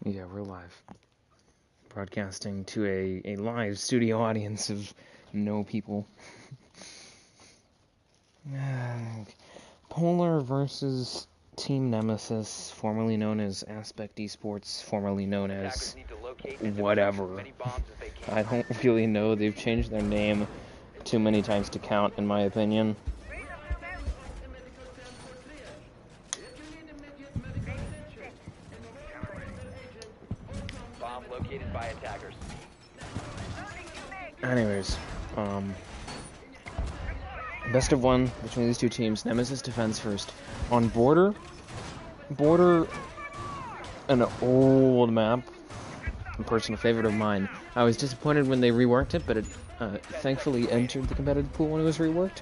Yeah, we're live. Broadcasting to a live studio audience of no people. Polar versus Team Nemesis, formerly known as Aspect Esports, formerly known as whatever. I don't really know. They've changed their name too many times to count, in my opinion. Bomb located by attackers. Anyways, best of one between these two teams. Nemesis defends first. On Border, an old map, a personal favorite of mine. I was disappointed when they reworked it, but it thankfully entered the competitive pool when it was reworked,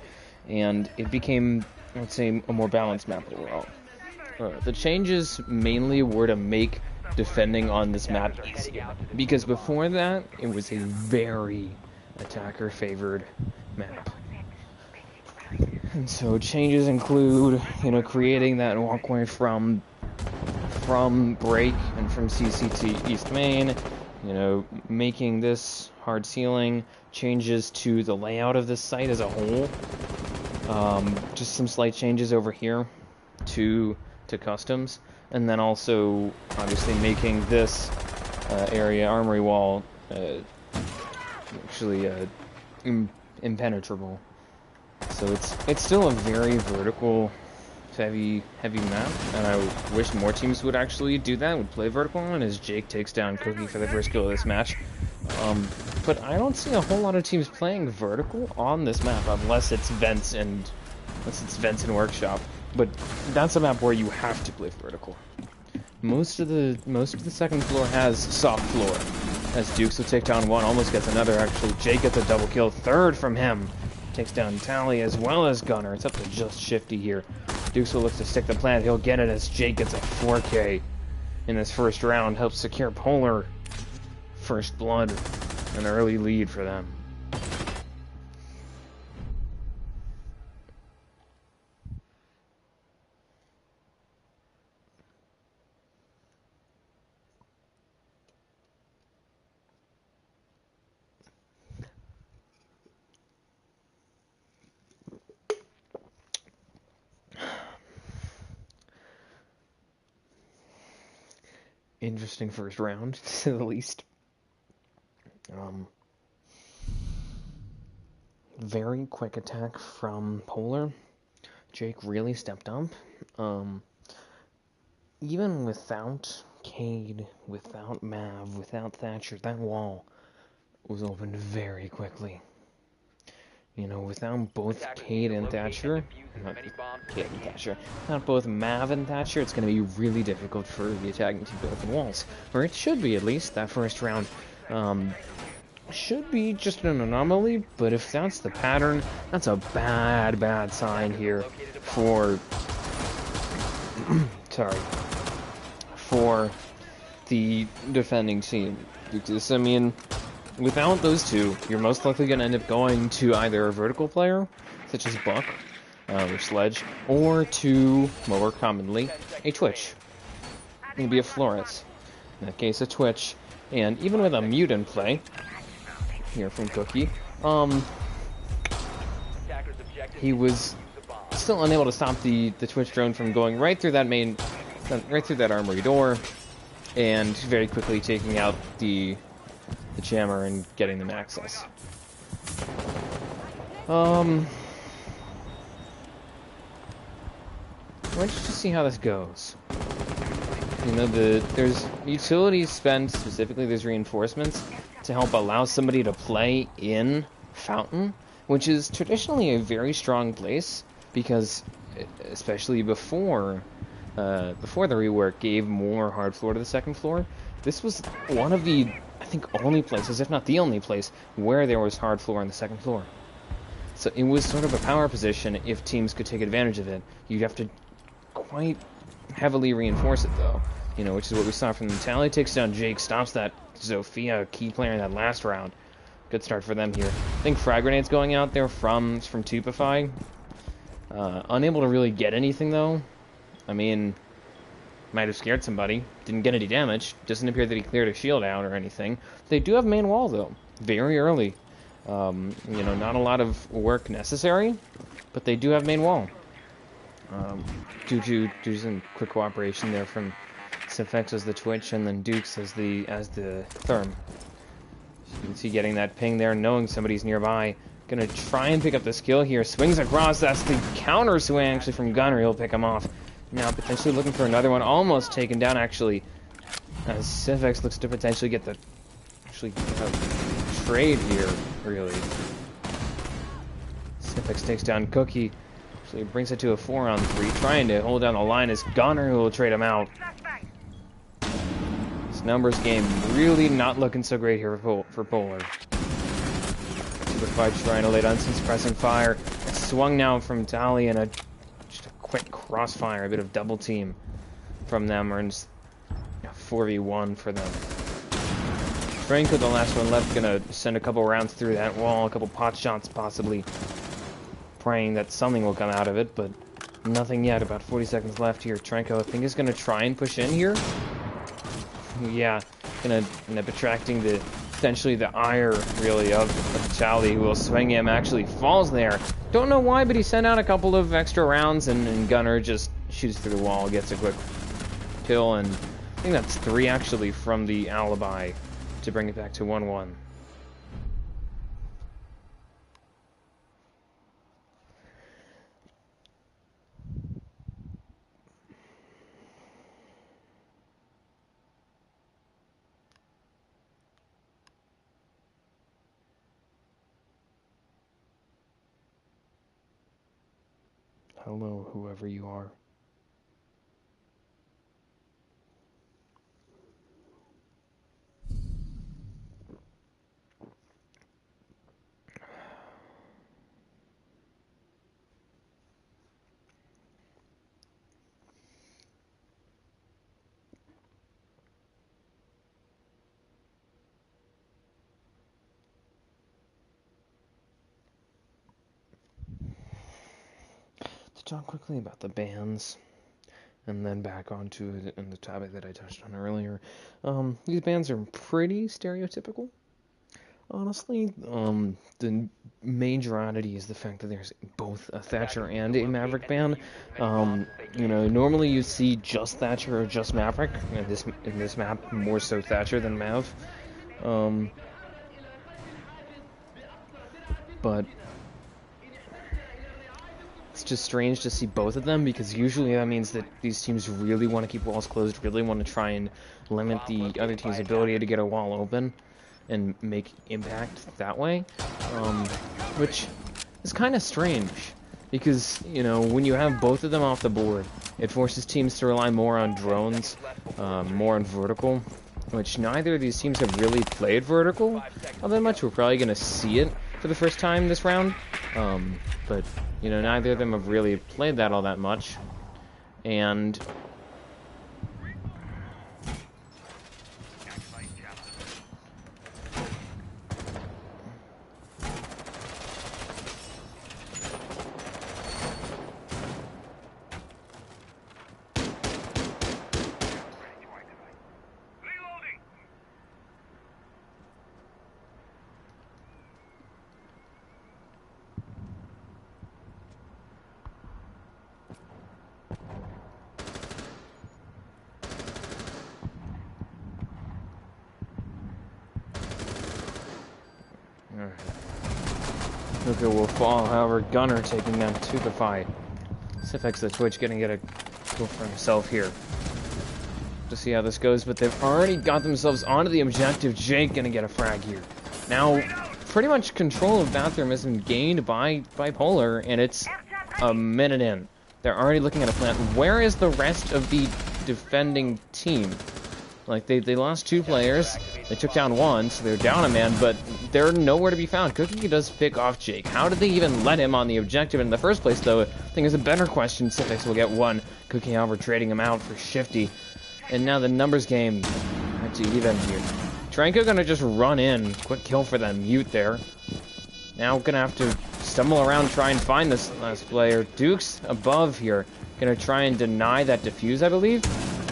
and it became, I would say, a more balanced map overall. The changes mainly were to make defending on this map easy, because before that, it was a very attacker-favored map. And so changes include, creating that walkway from break and from CC to East Main, making this hard ceiling, changes to the layout of this site as a whole, just some slight changes over here to customs, and then also obviously making this area, Armory Wall, actually impenetrable. So it's still a very vertical heavy map, and I wish more teams would actually do that, would play vertical on, as Jake takes down Cookie for the first kill of this match. But I don't see a whole lot of teams playing vertical on this map, unless it's Vents and Workshop. But that's a map where you have to play vertical. Most of the second floor has soft floor, as Dukes will take down one, almost gets another actually. Jake gets a double kill, third from him. Takes down Tally as well as Gunner. It's up to just Shifty here. Dukes will look to stick the plant. He'll get it as Jake gets a 4K in this first round. Helps secure Polar first blood. An early lead for them. Interesting first round, to the least. Very quick attack from Polar. Jake really stepped up. Even without Cade, without Mav, without Thatcher, that wall was opened very quickly. Without both Cade and Thatcher, without both Mav and Thatcher, it's going to be really difficult for the attacking team to open walls. Or it should be, at least. That first round should be just an anomaly, but if that's the pattern, that's a bad sign here for for the defending team. Because, I mean, without those two, you're most likely going to end up going to either a vertical player, such as Buck or Sledge, or to, more commonly, a Twitch. Maybe a Flores. In that case, a Twitch. And even with a mute in play, here from Cookie, he was still unable to stop the Twitch drone from going right through that armory door, and very quickly taking out the jammer and getting them access. Let's just see how this goes. There's utilities spent, specifically there's reinforcements, to help allow somebody to play in Fountain, which is traditionally a very strong place, because, especially before the rework gave more hard floor to the second floor, this was one of the, I think, only places, if not the only place, where there was hard floor on the second floor. So it was sort of a power position if teams could take advantage of it. You'd have to quite heavily reinforce it, though, which is what we saw from them. Tally takes down Jake, stops that Zofia, key player in that last round. Good start for them here. I think frag grenades going out there from Tupify. Unable to really get anything, though. I mean, Might have scared somebody. Didn't get any damage. Doesn't appear that he cleared a shield out or anything. They do have main wall, though. Very early. You know, not a lot of work necessary, but they do have main wall. Due to some quick cooperation there from Sifex as the Twitch, and then Dukes as the Therm. So you can see getting that ping there, knowing somebody's nearby. Gonna try and pick up the skill here. Swings across. That's the counter swing actually from Gunner. He'll pick him off. Now potentially looking for another one. Almost taken down actually. As Sifex looks to potentially get the trade here. Really. Sifex takes down Cookie. Actually brings it to a 4-on-3. Trying to hold down the line is Gunner, who will trade him out. This numbers game really not looking so great here for Polar. Super trying to lay down some suppressing fire. It's swung now from Tally and just a quick crossfire, a bit of double team from them, earns a 4v1 for them. Franco, the last one left, gonna send a couple rounds through that wall, a couple pot shots possibly, praying that something will come out of it, but nothing yet. About 40 seconds left here. Tranko, I think, is gonna try and push in here. Yeah, gonna end up attracting the essentially the ire, really, of Tally, who will swing him. Actually falls there. Don't know why, but he sent out a couple of extra rounds, and Gunner just shoots through the wall, gets a quick kill, and I think that's 3 actually from the alibi to bring it back to 1-1. Hello, whoever you are. To talk quickly about the bans, and then back onto the topic that I touched on earlier. These bans are pretty stereotypical. Honestly, the major oddity is the fact that there's both a Thatcher and a Maverick ban. You know, normally you see just Thatcher or just Maverick. In this map, more so Thatcher than Mav. But it's just strange to see both of them, because usually that means that these teams really want to keep walls closed, really want to try and limit the other team's ability to get a wall open and make impact that way, which is kind of strange, because, you know, when you have both of them off the board, it forces teams to rely more on drones, more on vertical, which neither of these teams have really played vertical all that much. We're probably going to see it for the first time this round, but, you know, neither of them have really played that all that much, and Luka will fall, however, Gunner taking them to the fight. Sifex the Twitch gonna get a goal for himself here. To see how this goes, but they've already got themselves onto the objective. Jake gonna get a frag here. Now, pretty much control of Bathroom has been gained by Polar, and it's a minute in. They're already looking at a plant. Where is the rest of the defending team? Like, they lost 2 players, they took down 1, so they're down a man, but they're nowhere to be found. Cookie does pick off Jake. How did they even let him on the objective in the first place, though? I think is a better question. Sifex will get 1. Cookie, however, trading him out for Shifty. And now the numbers game back to even here. Tranko gonna just run in. Quick kill for them. Mute there. Now gonna have to stumble around, try and find this last player. Duke's above here. Gonna try and deny that defuse, I believe.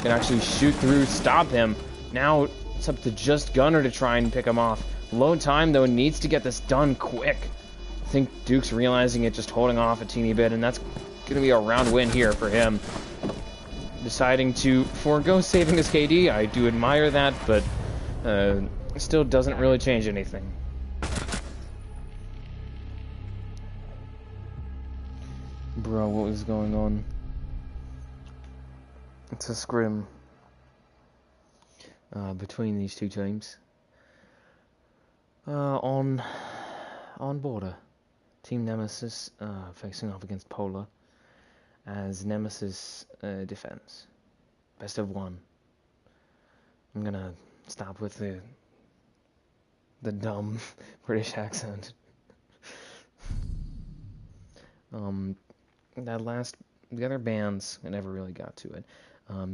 can actually shoot through, stop him. Now it's up to just Gunner to try and pick him off. Low time, though, needs to get this done quick. I think Duke's realizing it, just holding off a teeny bit, and that's going to be a round win here for him. Deciding to forego saving his KD, I do admire that, but still doesn't really change anything. Bro, what is going on? It's a scrim between these two teams. On border, Team Nemesis facing off against Polar as Nemesis defends. Best of one. I'm gonna stop with the dumb British accent. The other bands, I never really got to it.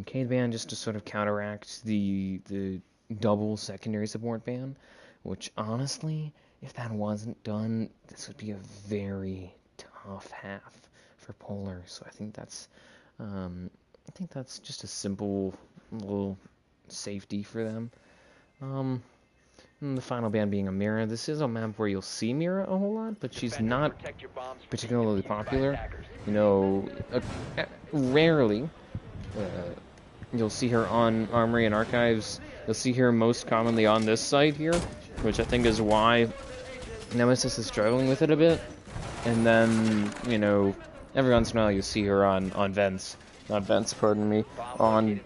Cade ban just to sort of counteract the double secondary support ban, which honestly, if that wasn't done, this would be a very tough half for Polar. So I think that's just a simple little safety for them. And the final ban being a Mira. This is a map where you'll see Mira a whole lot, but she's not particularly popular. You know, rarely you'll see her on Armory and Archives. You'll see her most commonly on this site here, which I think is why Nemesis is struggling with it a bit. And then, you know, every once in a while you see her on Vents. Not Vents, pardon me. On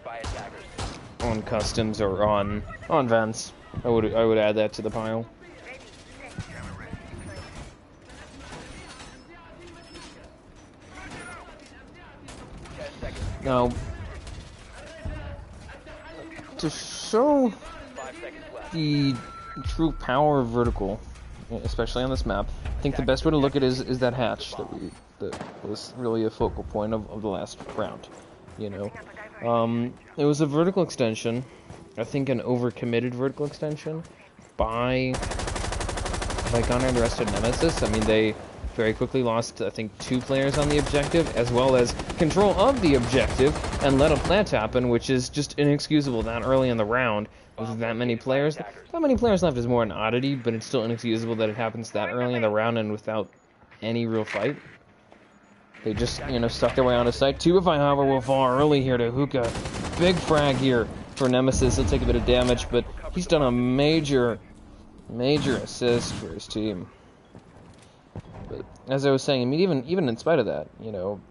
Customs or on Vents. I would add that to the pile. Now, to show the true power of vertical, especially on this map, I think the best way to look at it is that hatch that was really a focal point of the last round. You know, it was a vertical extension. I think an overcommitted vertical extension by Gunner and the rest of Nemesis. I mean, they very quickly lost, I think, 2 players on the objective, as well as control of the objective, and let a plant happen, which is just inexcusable that early in the round with that many players. That many players left is more an oddity, but it's still inexcusable that it happens that early in the round and without any real fight. They just, you know, stuck their way onto site. 2ify, however, will fall early here to Hookah. Big frag here for Nemesis. He'll take a bit of damage, but he's done a major assist for his team. But as I was saying, I mean, even in spite of that, you know,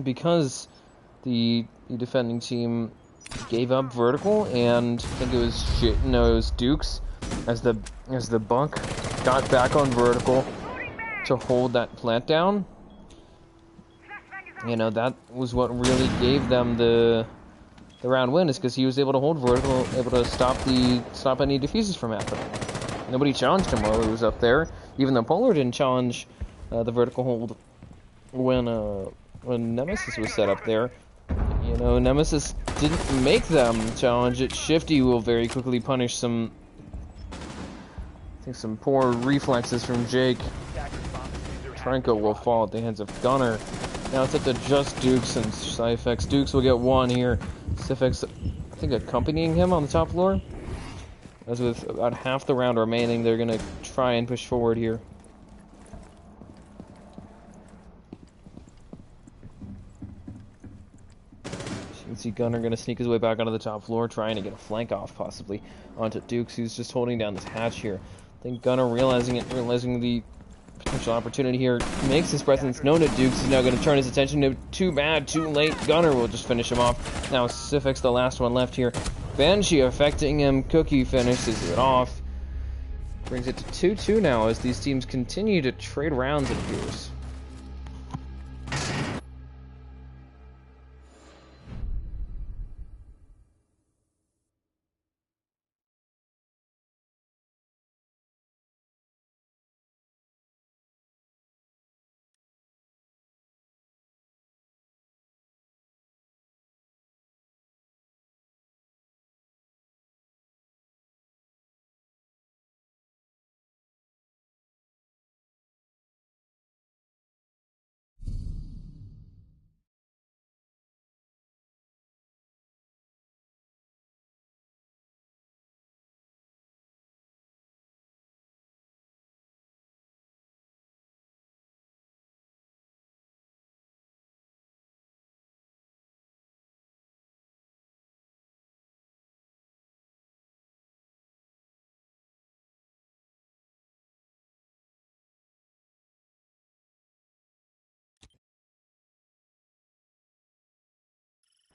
because the defending team gave up vertical, and I think it was Dukes as the Buck got back on vertical to hold that plant down. You know, that was what really gave them the round win, is because he was able to hold vertical, able to stop any defeases from happening. Nobody challenged him while he was up there, even though Polar didn't challenge the vertical hold when Nemesis was set up there. You know, Nemesis didn't make them challenge it. Shifty will very quickly punish some poor reflexes from Jake. Franco will fall at the hands of Gunner. Now it's up to just Dukes and Cyfex. Dukes will get 1 here. Cyfex, I think, accompanying him on the top floor. As with about half the round remaining, they're going to try and push forward here. As you can see, Gunner going to sneak his way back onto the top floor, trying to get a flank off, possibly, onto Dukes, who's just holding down this hatch here. I think Gunner, realizing the potential opportunity here, makes his presence known to Dukes. He's now going to turn his attention to too bad, too late. Gunner will just finish him off. Now Cyfex, the last one left here. Banshee affecting him. Cookie finishes it off. Brings it to 2-2 now as these teams continue to trade rounds, it appears.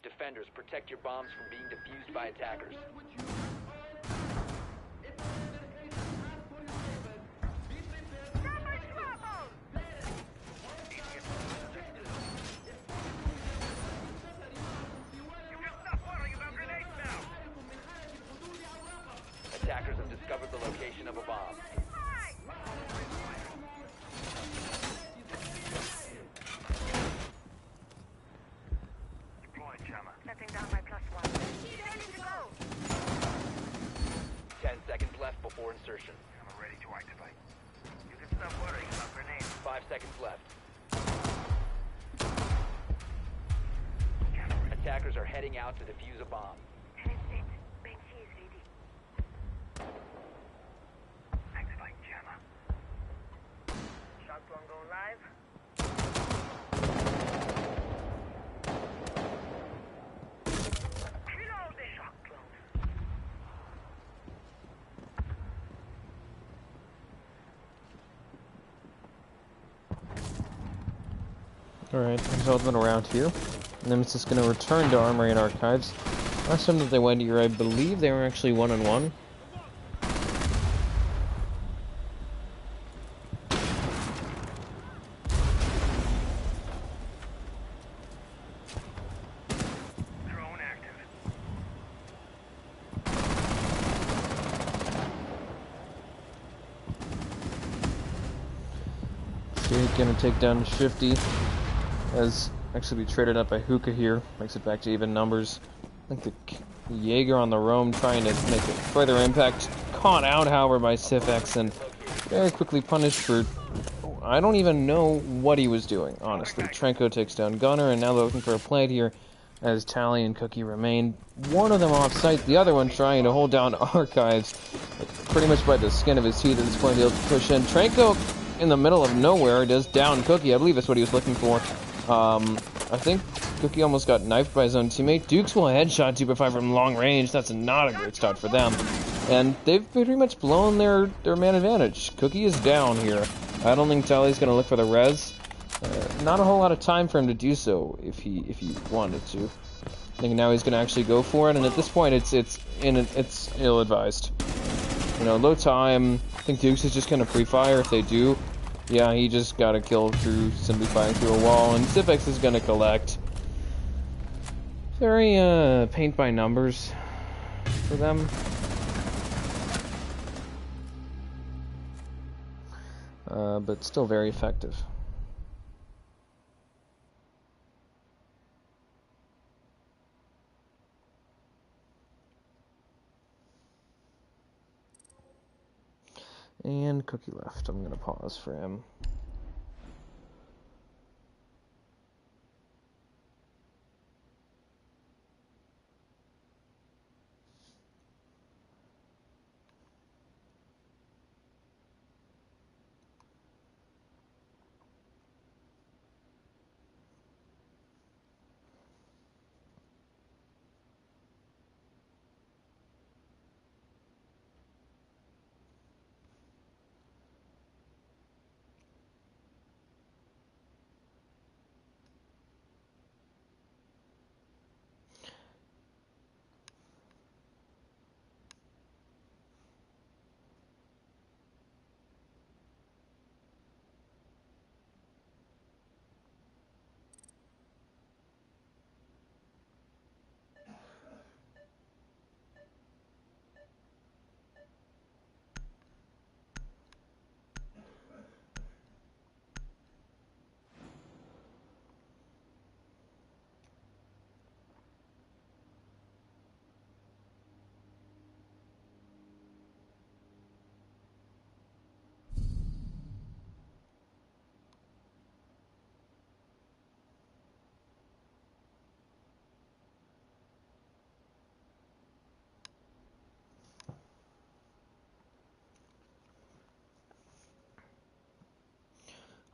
Defenders, protect your bombs from being defused by attackers. Attackers have discovered the location of a bomb. Setting down my +1. Ready to go. 10 seconds left before insertion. I'm ready to activate. You can stop worrying about grenades. 5 seconds left. Attackers are heading out to defuse a bomb. Instinct. Banshee is ready. Activate jammer. Shot one go live. Reload the shock clone. Alright, development around here. Nemesis is going to return to Armory and Archives. Last time that they went here, I believe they were actually 1-on-1. Drone active. Jake going to take down Shifty. As actually be traded up by Hookah here. Makes it back to even numbers. I think the Jaeger on the roam trying to make a further impact. Caught out, however, by Sifex and very quickly punished for... I don't even know what he was doing, honestly. Trenko takes down Gunner, and now they're looking for a plate here as Tally and Cookie remain. One of them off-site, the other one trying to hold down Archives. Pretty much by the skin of his teeth at this point, he'll push in. Trenko, in the middle of nowhere, does down Cookie. I believe that's what he was looking for. I think Cookie almost got knifed by his own teammate. Dukes will headshot 2x5 from long range. That's not a great start for them. And they've pretty much blown their man advantage. Cookie is down here. I don't think Tally's going to look for the res. Not a whole lot of time for him to do so if he wanted to. I think now he's going to actually go for it, and at this point it's ill-advised. You know, low time. I think Dukes is just going to pre-fire if they do. Yeah, he just got a kill through simply firing through a wall, and Sifex is going to collect. Very paint by numbers for them. But still very effective. And Cookie left. I'm going to pause for him.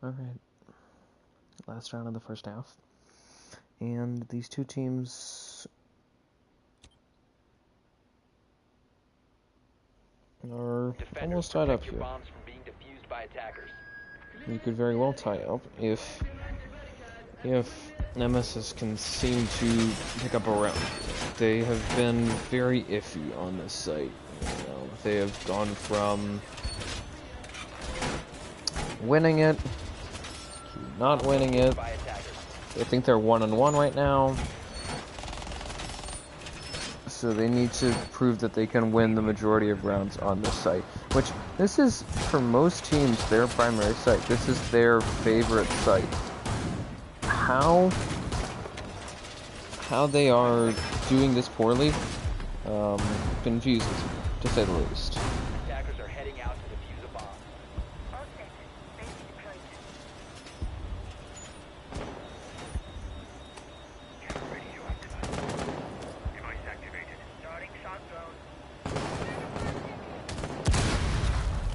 Alright, last round of the first half. And these two teams are almost tied up here. Bombs from being defused by attackers. You could very well tie up if Nemesis can seem to pick up a round. They have been very iffy on this site. You know, they have gone from winning it to not winning it. By attackers. They think they're 1-1 right now. So they need to prove that they can win the majority of rounds on this site. Which, this is, for most teams, their primary site. This is their favorite site. How they are doing this poorly confuses me, to say the least. Attackers are heading out to defuse a bomb. All set. Base deployed. Radio activated. Device activated. Starting shock drone.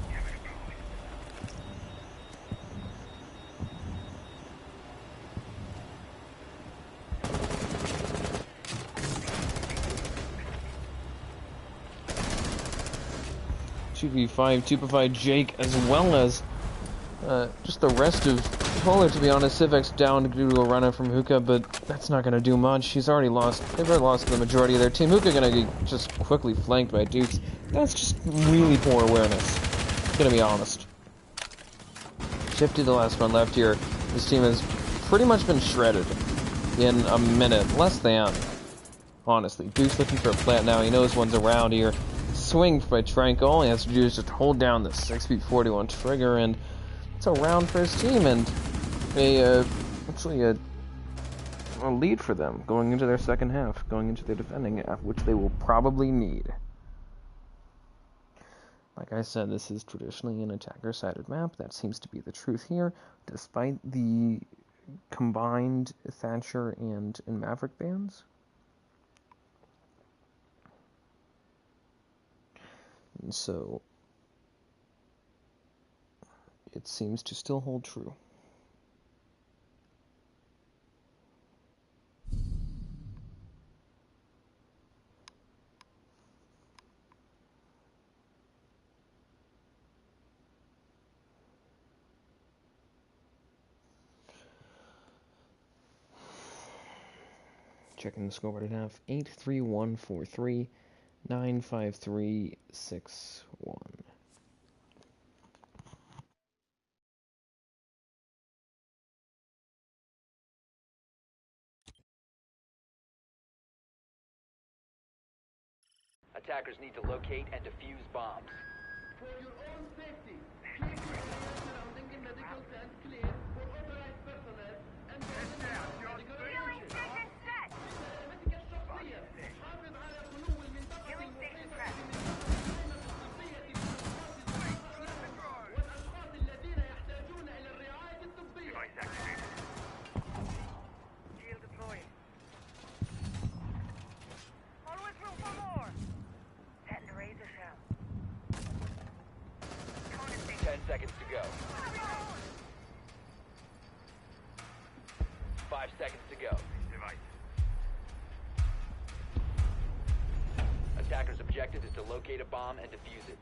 Camera deployed. Two v 5 2v5 Jake, as well as just the rest of Polar, to be honest. Civic's down due to a run out from Hookah, but that's not going to do much. They've already lost the majority of their team. Hookah going to get just quickly flanked by Dukes. That's just really poor awareness, going to be honest. 50 the last one left here. This team has pretty much been shredded in a minute, less than, honestly. Duke's looking for a plant now. He knows one's around here. Swing by Trank. All he has to do is just hold down the 6-41 trigger, and it's a round for his team, and actually a lead for them going into their second half, going into their defending half, which they will probably need. Like I said, this is traditionally an attacker-sided map. That seems to be the truth here, despite the combined Thatcher and Maverick bans. And so it seems to still hold true. Checking the scoreboard at half. 8-3-1-4-3. 9-5-3-6-1. Attackers need to locate and defuse bombs. For your own safety, keep your surrounding and medical tent clear for authorized personnel and medical Healing station set. medical shop clear. حافظ على خلو المنطقة Healing station المحيطة set. والأشخاص الذين يحتاجون إلى الرعاية الطبية. Device activated. Shield deployed. Always room for more. Setting the razor shell. Corner station. 10 seconds to go. 5 seconds to go. Device. Attackers' objective is to locate a bomb and defuse it.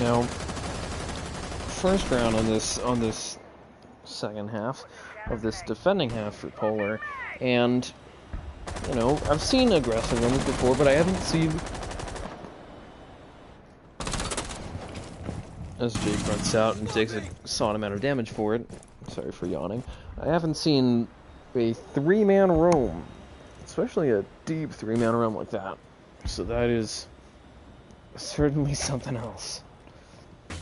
Now, first round on this second half of this defending half for Polar, and you know, I've seen aggressive runs before, but I haven't seen, as Jake runs out and takes a solid amount of damage for it. Sorry for yawning. I haven't seen a three-man roam, especially a deep three-man roam like that. So that is certainly something else. I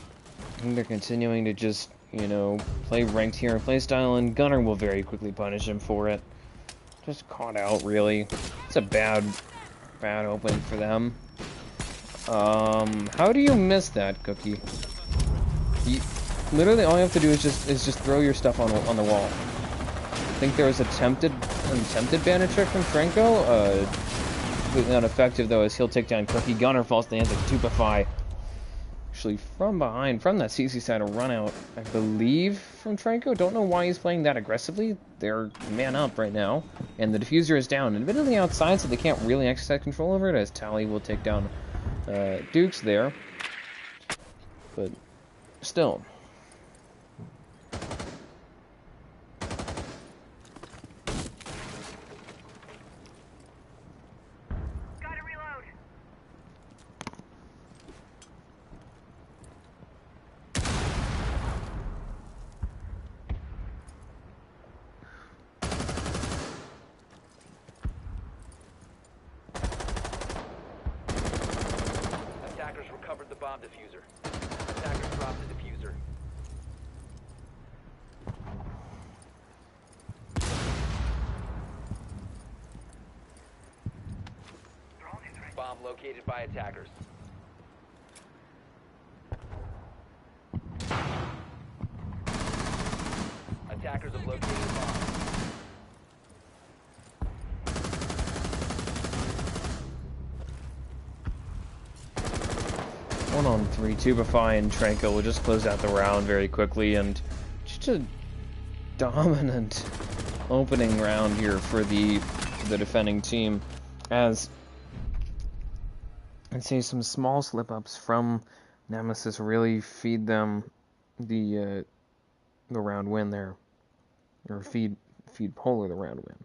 think they're continuing to just, you know, play ranked hero playstyle, and Gunner will very quickly punish him for it. Just caught out, really. It's a bad opening for them. How do you miss that, Cookie? Literally, all you have to do is just throw your stuff on the wall. I think there was an attempted bandit trick from Franco. Completely ineffective though, as he'll take down Cookie. Gunner falls to the hands of Tupify. actually from behind, from that CC side, a run out, I believe, from Tranko. Don't know why he's playing that aggressively. They're man up right now, and the diffuser is down. Admittedly outside, so they can't really exercise control over it, as Tally will take down Dukes there. But still. Gotta reload. Attackers recovered the bomb diffuser. Attackers dropped the diffuser. Bomb located by attackers. Attackers have located the bomb. 1-on-3, Tubify and Tranko will just close out the round very quickly, and just a dominant opening round here for the defending team, as I'd say some small slip-ups from Nemesis really feed them the round win there, or feed Polar the round win.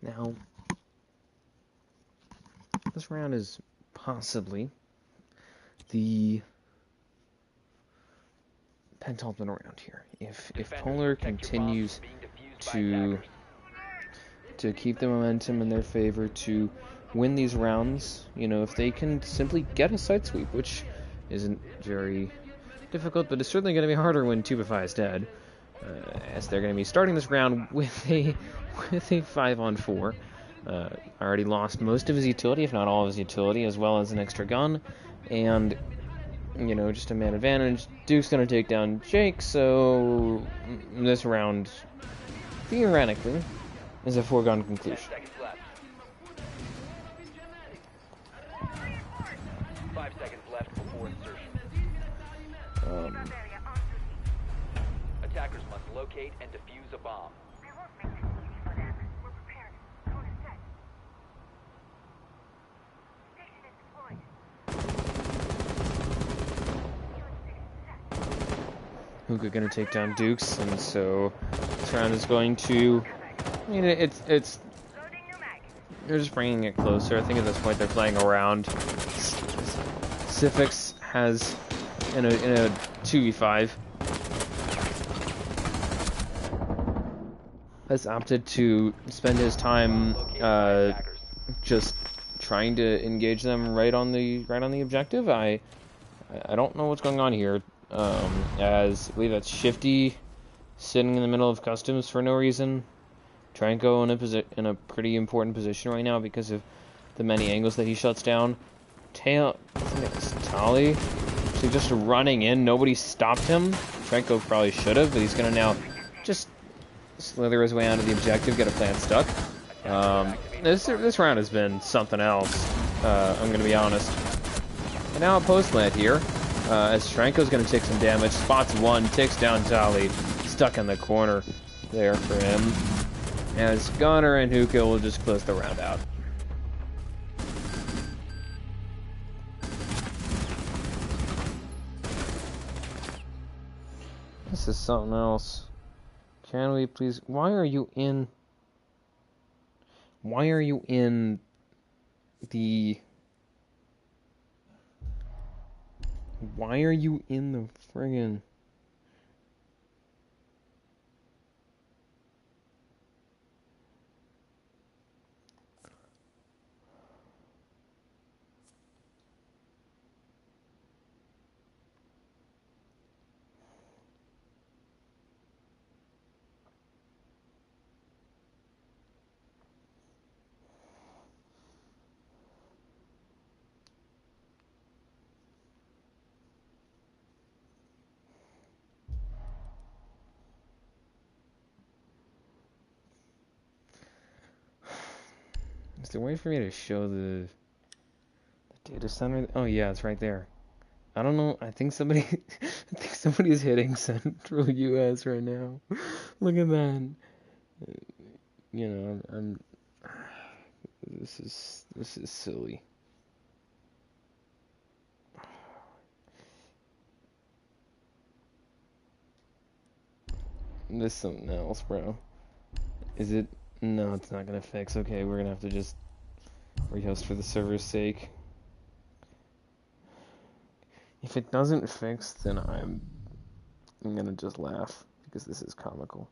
Now, this round is possibly the penultimate round here. If Polar continues to keep the momentum in their favor, to win these rounds, you know, if they can simply get a side sweep, which isn't very difficult, but it's certainly going to be harder when Tubify is dead, as they're going to be starting this round with a 5-on-4. Already lost most of his utility, if not all of his utility, as well as an extra gun, and, you know, just a man advantage. Duke's going to take down Jake, so this round, theoretically, is a foregone 10 conclusion. seconds left. 5 seconds left before insertion. Attackers must locate and defuse a bomb. We won't make this easy for them. We're prepared. Zone is set. Station is deployed. Hookah going to take down Dukes, and so this round is going to, I mean, it's Loading new mag. they're just bringing it closer. I think at this point they're playing around. Sifix has in a 2v5 has opted to spend his time Located by attackers. just trying to engage them right on the objective. I don't know what's going on here. As I believe that's Shifty sitting in the middle of customs for no reason. Tranko in a pretty important position right now because of the many angles that he shuts down. I think it's Tali. So just running in, nobody stopped him. Tranko probably should have, but he's gonna now just slither his way onto the objective, get a plant stuck. This round has been something else. I'm gonna be honest. And now a post plant here, as Tranko's gonna take some damage. Spots one, takes down Tali, stuck in the corner there for him. As Gunner and Hookah will just close the round out. This is something else. Can we please... Why are you in the... Why are you in the friggin... Is there a way for me to show the data center? Oh yeah, it's right there. I don't know. I think somebody, I think somebody's hitting Central U.S. right now. Look at that. You know, this is silly. This is something else, bro. Is it? No, it's not gonna fix. Okay, we're gonna have to just rehost for the server's sake. If it doesn't fix, then I'm gonna just laugh because this is comical.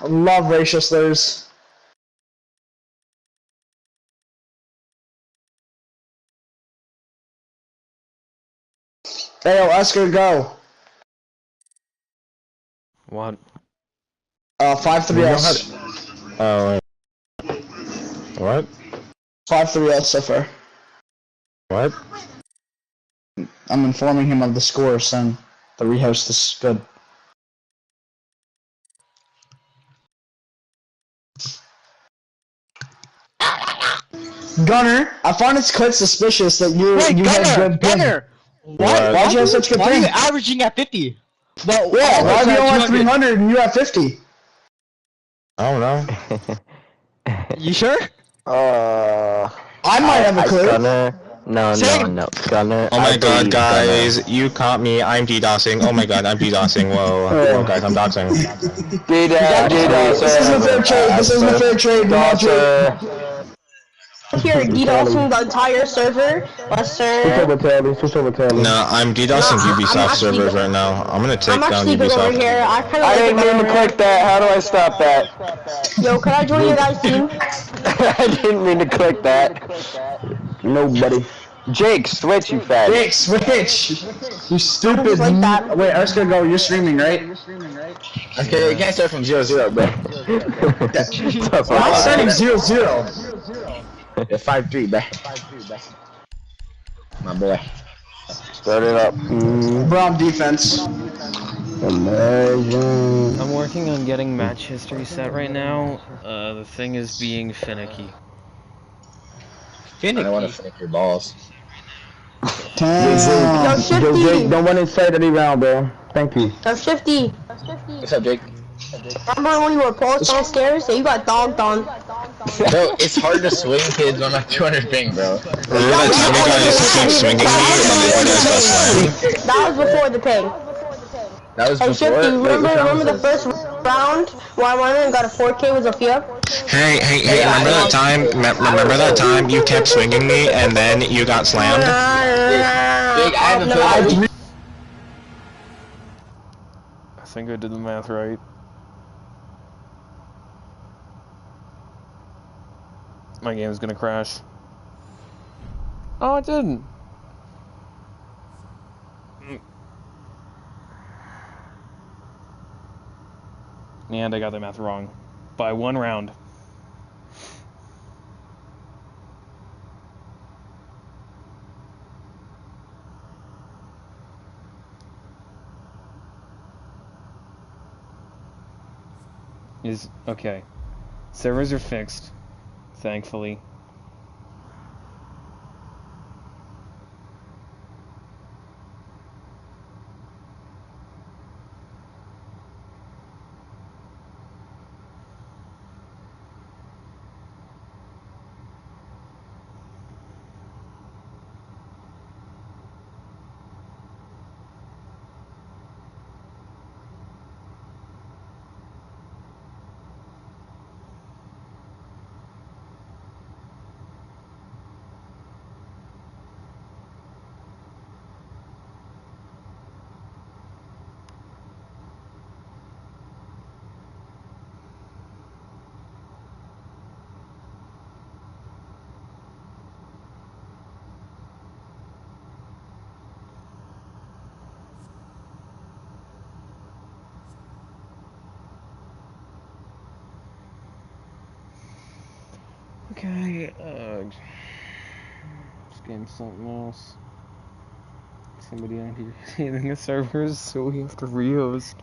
Love racial slurs. Hey, yo, Oscar, go. What? 5-3-S. Oh, what? 5-3-S so far. What? I'm informing him of the score, son. The rehost is good. Gunner, I find it's quite suspicious that you had good ping. Gunner! What? Why'd you have such good Why are ping? you averaging at 50? Well, Yeah, why do you have have 300 and you have 50? I don't know. You sure? I might have a clue. Gunner. No, Same. no, Gunner. Oh my I god, believe guys, Gunner. you caught me. I'm DDoSing. Oh my god, I'm DDoSing. Whoa, guys, I'm doxing. This isn't a fair trade. This isn't a fair trade. Do not trade. Here, DDoSing the entire server, sir. No, I'm DDoSing Ubisoft servers right now. I'm gonna take I'm down actually good over Ubisoft. here. I kind of I like didn't it mean to over click that. How do I stop that? Yo, can I join your guys' team? I didn't mean to click that. Nobody. Jake, switch, you fag. Jake, switch! You stupid. Just like that. Wait, Oscar, go. You're streaming, right? Okay, you can't start from 0-0, bro. I'm not starting 0-0. Yeah, 5-3, bro. My boy. Start it up. Brown defense. Imagine. I'm working on getting match history set right now. The thing is being finicky. I don't want to finish your balls. Damn. Yo, Shifty. Jake, don't want inside any round, bro. Thank you. Yo, Shifty. What's up, Jake? Remember when you were paused downstairs? Yeah, you got dogged on. Bro, it's hard to swing kids on my 200 ping, bro. Remember that time you guys kept swinging me and then you guys got slammed? That was before the ping. That was Hey, before? Shifty, Wait, which round remember the was this? first round where I went in and got a 4K with Zofia? Hey, remember that time? Remember that time you kept swinging me and then you got slammed? Jake, I haven't played I think I did the math right. My game's gonna crash. Oh, it didn't. And I got the math wrong. By 1 round. Okay. Servers are fixed, thankfully. Okay, this game's something else. Somebody on here hitting the servers, so we have to rehost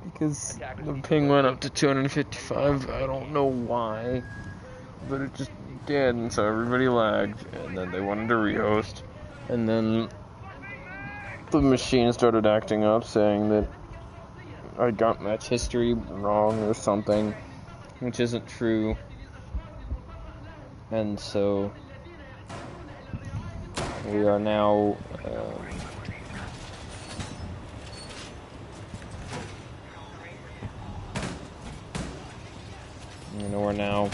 because the ping went up to 255. I don't know why, but it just did, and so everybody lagged, and then they wanted to rehost, and then the machine started acting up, saying that I got match history wrong or something, which isn't true. And so we are now we're now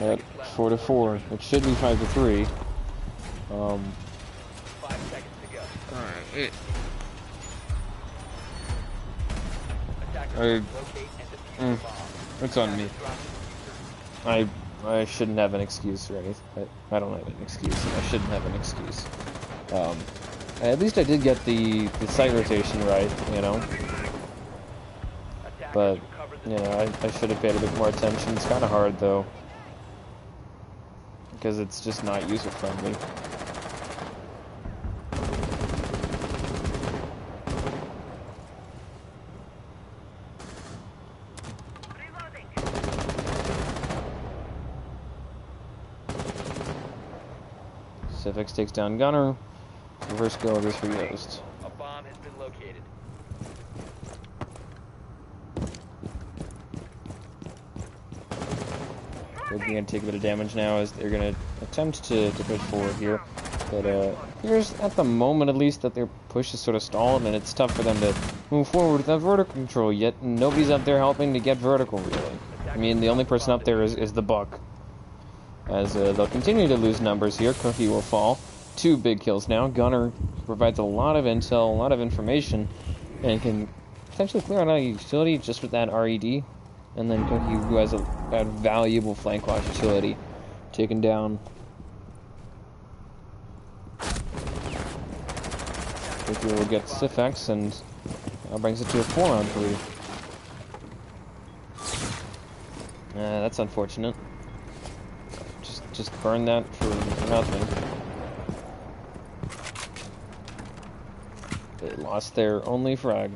at 4-4. It should be 5-3. 5 seconds to go. Alright. Attackers locate and defuse the bomb. It's on me. Drop the I shouldn't have an excuse or anything. I don't have an excuse. I shouldn't have an excuse. At least I did get the sight rotation right, you know. But, you know, I should have paid a bit more attention. It's kind of hard, though. Because it's just not user-friendly. Civics takes down Gunner. Reverse kill is for Yost. A bomb has been located. They're going to take a bit of damage now as they're going to attempt to push forward here. But appears at the moment at least that their push is sort of stalled and it's tough for them to move forward without vertical control, yet nobody's up there helping to get vertical really. I mean, the only person up there is the Buck. As they'll continue to lose numbers here, Cookie will fall. 2 big kills now. Gunner provides a lot of intel, a lot of information, and can potentially clear out a utility just with that RED. And then Cookie, who has a valuable flank watch utility, taken down. Cookie will get Sifex, and that brings it to a 4-on-3. That's unfortunate. Just burn that for nothing. They lost their only frag.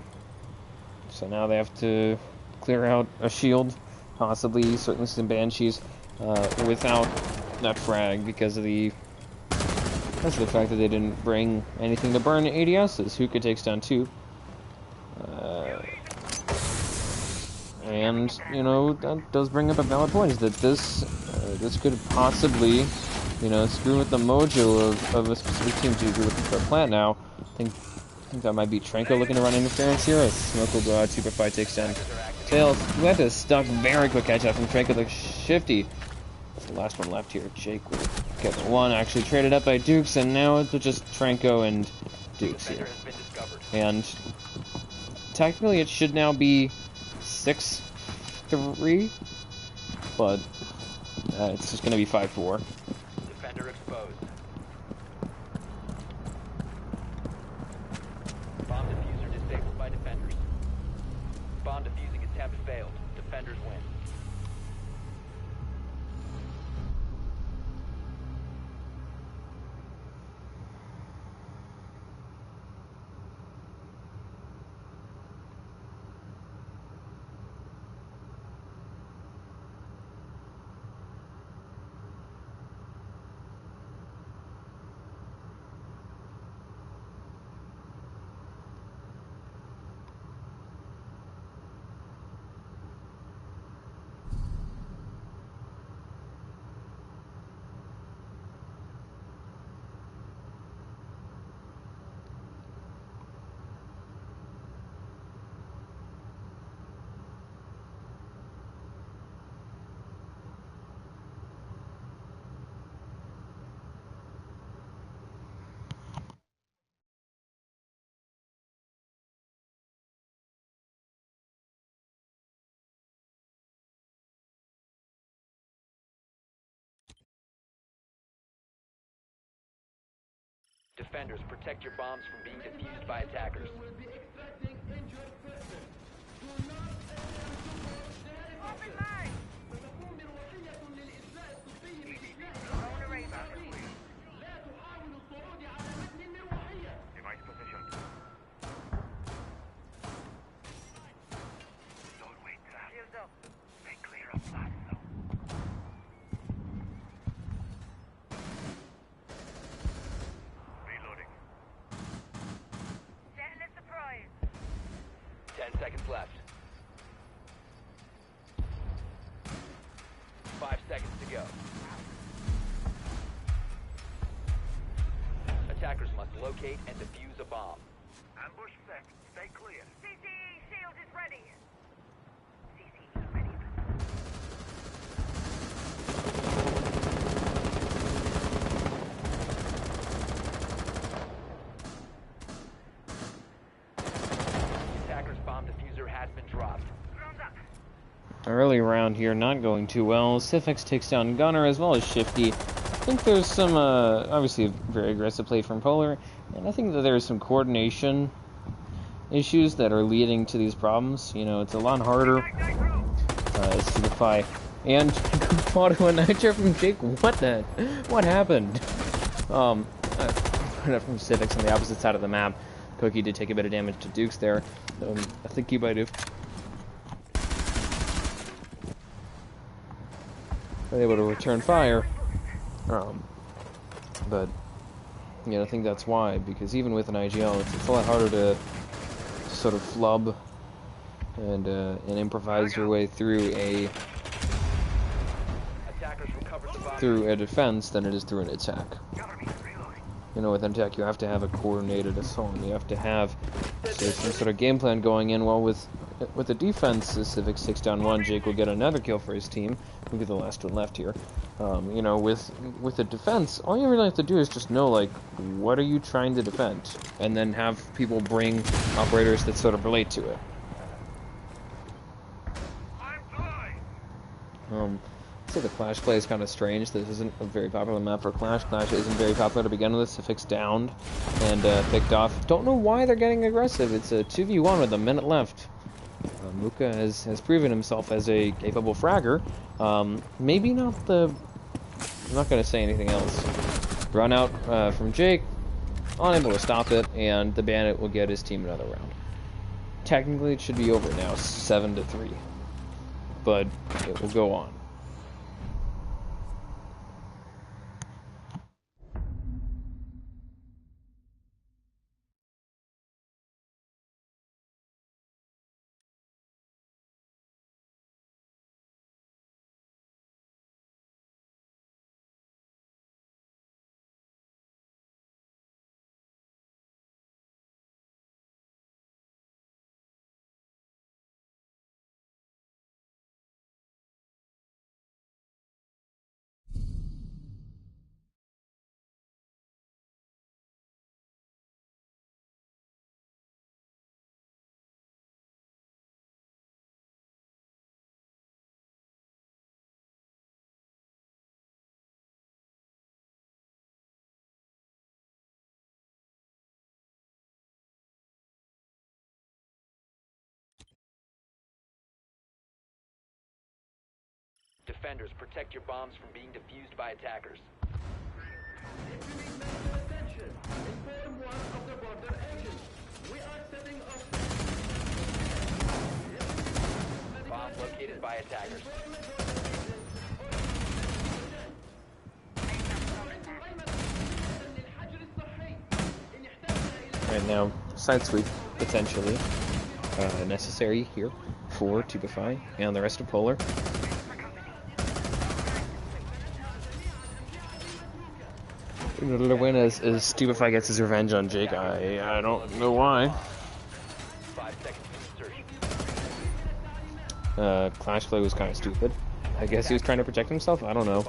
So now they have to clear out a shield, possibly, certainly some Banshees, without that frag because of the fact that they didn't bring anything to burn ADSs. Hookah takes down 2. And, you know, that does bring up a valid point, is that this could possibly, you know, screw with the mojo of a specific team to do with their plant now. I think that might be Trenko looking to run interference here, as Smoke will go out, Superfly takes down Tails. We had to stuck very quick catch up from Trenko, like Shifty. That's the last one left here. Jake will get the one, actually traded up by Dukes, and now it's just Trenko and Dukes here. And technically it should now be 6-3, but it's just going to be 5-4. Defender exposed. Bomb diffuser disabled by defenders. Bomb defusing attempt attempt failed. Defenders win. Defenders, protect your bombs from being defused by attackers. Will be extracting injured person. Do not support the helicopter. ستكون مروحية للإجلاء الطبي بإجلاء المصابين. لا تحاول الصعود على متن المروحية. Device positioned. Doorway trap. Shields up. Stay clear of blast zone. Reloading. Setting a surprise. 10 seconds left. 5 seconds to go. Attackers must locate and defuse a bomb. Ambush set. Stay clear. CCE shield is ready. CCE ready. Attackers bomb diffuser has been dropped. Drones up. Early round here, not going too well. Sifix takes down Gunner as well as Shifty. I think there's some, obviously very aggressive play from Polar, and I think that there's some coordination issues that are leading to these problems. You know, it's a lot harder to defy. And auto a nitro from Jake. What happened? Put it from Civics on the opposite side of the map. Cookie did take a bit of damage to Dukes there. I think he might have been able to return fire. But yeah, I think that's why, because even with an IGL, it's a lot harder to sort of flub and improvise your way through Attackers recovered the bomb. a defense than it is through an attack. You know, with an attack, you have to have a coordinated assault. You have to have some sort of game plan going in. Well, with the defense, the Civic 6 down 1, Jake will get another kill for his team. He'll be the last one left here. You know, with the defense, all you really have to do is just know, like, what are you trying to defend? And then have people bring operators that sort of relate to it. I'd say the Clash play is kind of strange. This isn't a very popular map for Clash. Clash isn't very popular to begin with. Sifix downed and picked off. Don't know why they're getting aggressive. It's a 2v1 with a minute left. Muka has proven himself as a capable fragger. Maybe not the... I'm not going to say anything else. Run out from Jake. Unable to stop it, and the Bandit will get his team another round. Technically, it should be over now, 7-3. But it will go on. Defenders, protect your bombs from being defused by attackers. Attention! Inform one of the border agents. We are setting up. Bomb located by attackers. Right now, side sweep potentially necessary here for Tubify and the rest of Polar. The win as Tubify gets his revenge on Jake. I don't know why. 5 seconds to insertion. Clash play was kind of stupid. I guess he was trying to protect himself. I don't know.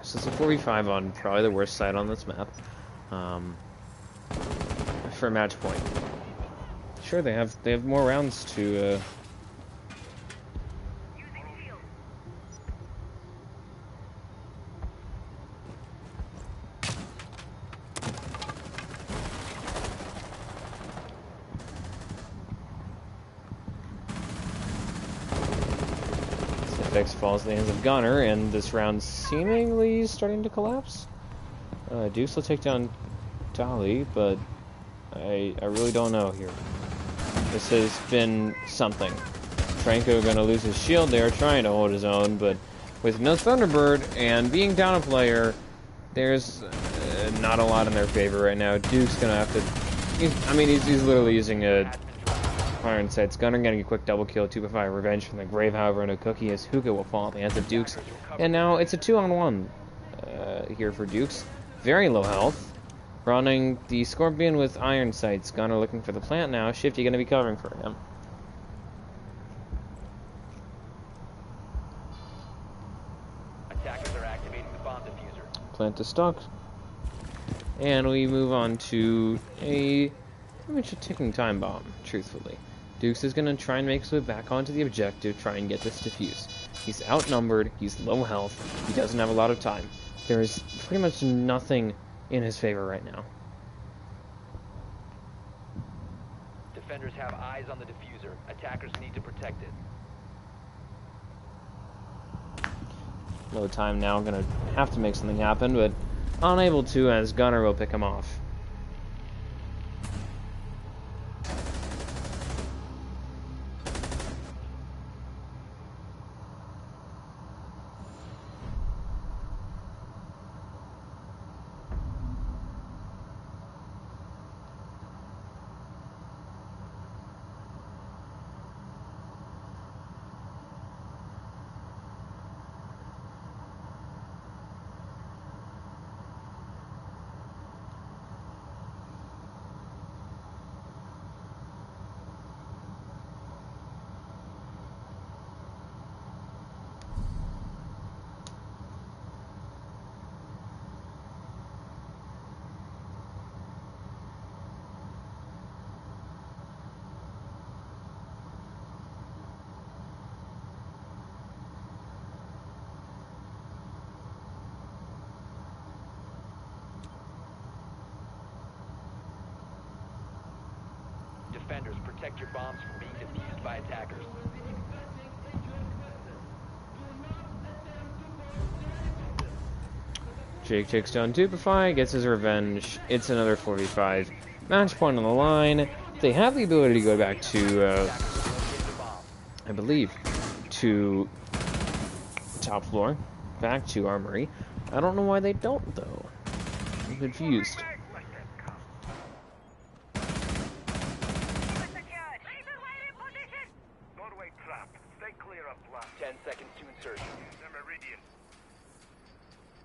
So it's a 4v5 on probably the worst side on this map. For a match point. Sure, they have more rounds to X falls in the hands of Gunner, and this round seemingly starting to collapse. Dukes will take down Dolly, but I really don't know here. This has been something. Franco gonna lose his shield there, trying to hold his own, but with no Thunderbird and being down a player, there's not a lot in their favor right now. Duke's gonna have to. He's literally using a Iron Sights. Gunner getting a quick double kill, 2x5 revenge from the grave, however, and a cookie as Hookah will fall at the hands of Dukes. And now it's a 2-on-1 here for Dukes. Very low health. Running the Scorpion with Iron Sights. Gunner looking for the plant now. Shifty going to be covering for him. Attackers are activating the bomb diffuser. Plant is stuck. And we move on to pretty much a ticking time bomb, truthfully. Dukes is going to try and make his way back onto the objective, try and get this defuse. He's outnumbered, he's low health, he doesn't have a lot of time. There is pretty much nothing in his favor right now. Defenders have eyes on the diffuser. Attackers need to protect it. Low time now, going to have to make something happen, but unable to as Gunner will pick him off. Defenders, protect your bombs from being defused by attackers. Jake takes down Tubify, gets his revenge. It's another 4v5. Match point on the line. They have the ability to go back to, I believe, to top floor. Back to Armory. I don't know why they don't, though. I'm confused. Doorway trapped. Stay clear of blast. 10 seconds to insertion. The Meridian.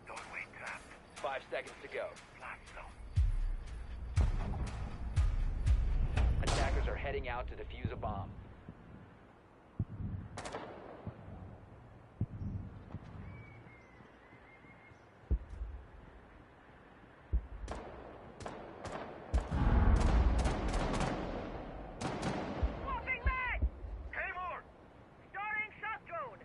Doorway trapped. 5 seconds to go. Blast zone. Attackers are heading out to defuse a bomb. Swapping mag! Claymore! Starting shot drone!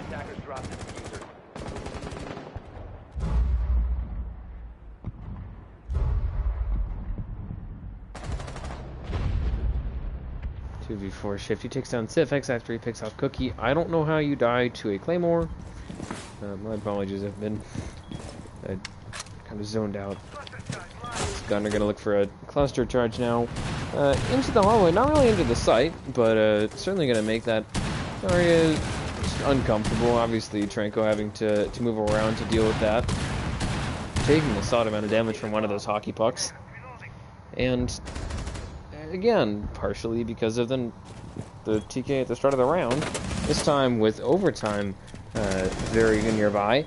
Attackers dropped the diffuser. 2v4 shift. He takes down Sifx after he picks off Cookie. I don't know how you die to a Claymore. My apologies, I've been kind of zoned out. This gunner gonna look for a cluster charge now. Into the hallway, not really into the site, but certainly gonna make that area just uncomfortable. Obviously, Tranko having to move around to deal with that. Taking a solid amount of damage from one of those hockey pucks. And again, partially because of the TK at the start of the round. This time with overtime very nearby.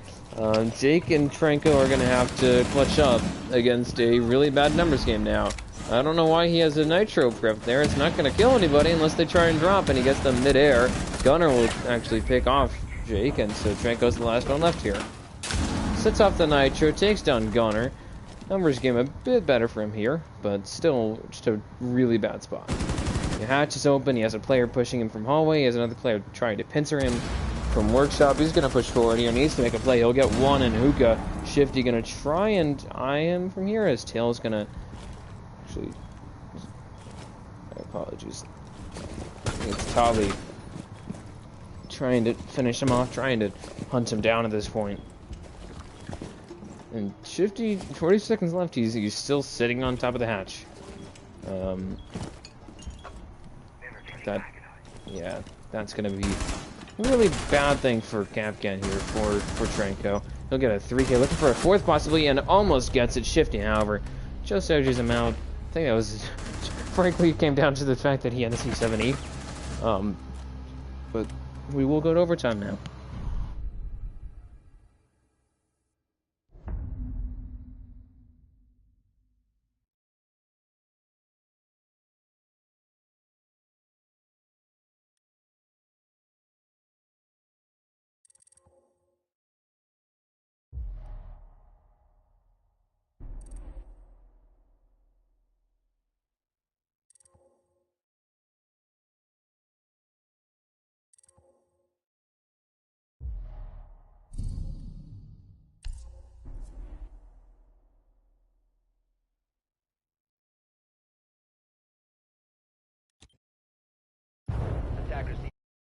Jake and Tranko are going to have to clutch up against a really bad numbers game now. I don't know why he has a nitro prep there. It's not going to kill anybody unless they try and drop, and he gets them mid-air. Gunner will actually pick off Jake, and so Tranko's the last one left here. Sets off the nitro, takes down Gunner. Numbers game a bit better for him here, but still just a really bad spot. The hatch is open, he has a player pushing him from hallway, he has another player trying to pincer him from workshop. He's going to push forward here, needs to make a play. He'll get one in hookah. Shifty going to try and eye him from here as Tail's going to actually... Apologies. I think it's Tali trying to finish him off, trying to hunt him down at this point. And Shifty, 40 seconds left, he's still sitting on top of the hatch. That's gonna be a really bad thing for Kapkan here for Tranko. He'll get a 3K, looking for a fourth possibly, and almost gets it. Shifty, however, just edges him out. I think that was, frankly, it came down to the fact that he had the C7E. But we will go to overtime now.